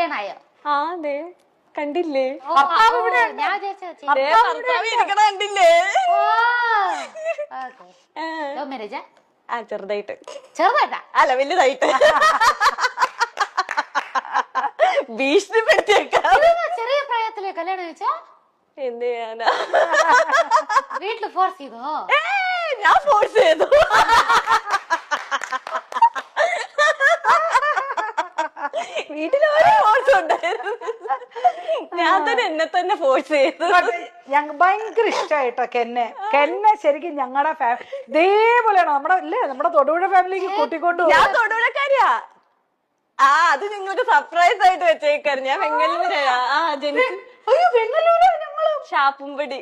കല്യാണം ആയോ? ആ അതെ, കണ്ടില്ലേ? ഞാൻ കണ്ടില്ലേ? മാരേജാ? ആ ചെറുതായിട്ട്. ചെറുതായിട്ടാ? അല്ല വലുതായിട്ട്. ഭീഷണിപ്പെടുത്തിയേക്കാം. ചെറിയ പ്രായത്തില് കല്യാണം കഴിച്ചാ എന്ത് ചെയ്യാനാ? വീട്ടില് ഫോഴ്സ് ചെയ്തോ? ഞാൻ ഫോഴ്സ് ചെയ്തു. വീട്ടിലൊരു ഫോഴ്സ് ഉണ്ടായിരുന്നു. ഞാൻ തന്നെ എന്നെ തന്നെ ഫോഴ്സ് ചെയ്തു. ഞങ്ങൾക്ക് ഭയങ്കര ഇഷ്ടമായിട്ടോ കെന്നെ. കെന്നെ ശരിക്കും ഞങ്ങളുടെ ഇതേപോലെയാണ് നമ്മുടെ തൊടുപുഴ ഫാമിലിക്ക് കൂട്ടിക്കൊണ്ടു. ഞാൻ തൊടുപുഴക്കാരിയാ. ആ അത് നിങ്ങൾക്ക് സർപ്രൈസ് ആയിട്ട് വെച്ചേക്കാറ്. ഞാൻ വെങ്ങല്ലൂരാ. അയ്യോ വെങ്ങല്ലൂരാ ഞങ്ങള്. ഷാപ്പുംപടി.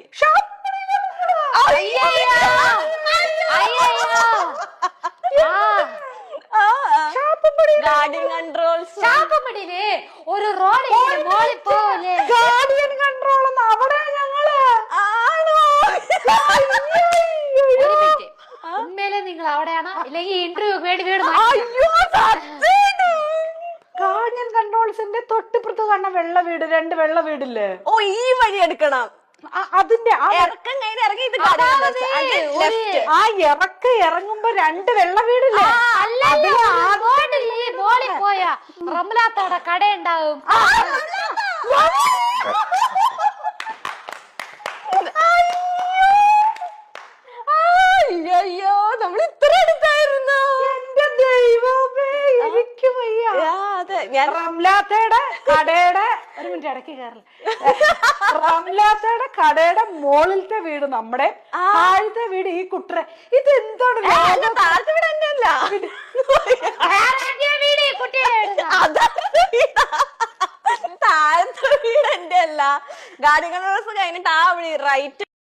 Guardian controls. ഒരു റോഡ് ഗാർഡിയൻ കൺട്രോൾ അവിടെ ഞങ്ങള്. ആണോ? ഉണ്മയിലെ നിങ്ങൾ അവിടെയാണോ ഇല്ലെങ്കിൽ ഇന്റർവ്യൂ വേണ്ടി വീട്? ഗാർഡിയൻ കൺട്രോൾസിന്റെ തൊട്ടിപ്പുറത്ത് കാണുന്ന വെള്ള വീട്, 2 വെള്ള വീടില്ലേ? ഓ ഈ വഴി എടുക്കണം. അതിന്റെ ഇറക്കം കഴിഞ്ഞ് ഇറങ്ങി ആ ഇറങ്ങുമ്പോ 2 വെള്ള വീടില്ലേ? മോളിൽ പോയാ റംലാത്തോടെ കടയുണ്ടാവും. അയ്യോ നമ്മൾ ഇത്ര അടുത്തായിരുന്നു. എന്റെ ദൈവമേ എനിക്ക് വയ്യ. അതെ ഞാൻ റംലാത്തയുടെ കടയുടെ ഒരു മിനിറ്റ് ഇടയ്ക്ക് കയറില്ല. റംലാത്തയുടെ കടയുടെ മോളിലത്തെ വീട് നമ്മുടെ, താഴത്തെ വീട് ഈ കുട്ടറ. ഇതെന്താണ്? താഴത്തെ വീട് തന്നെയല്ല, താഴത്തെ വീട് എന്റെ അല്ല. ഗാർഡിയൻ കൺട്രോൾസ് കഴിഞ്ഞിട്ട് ആ വഴി റൈറ്റ്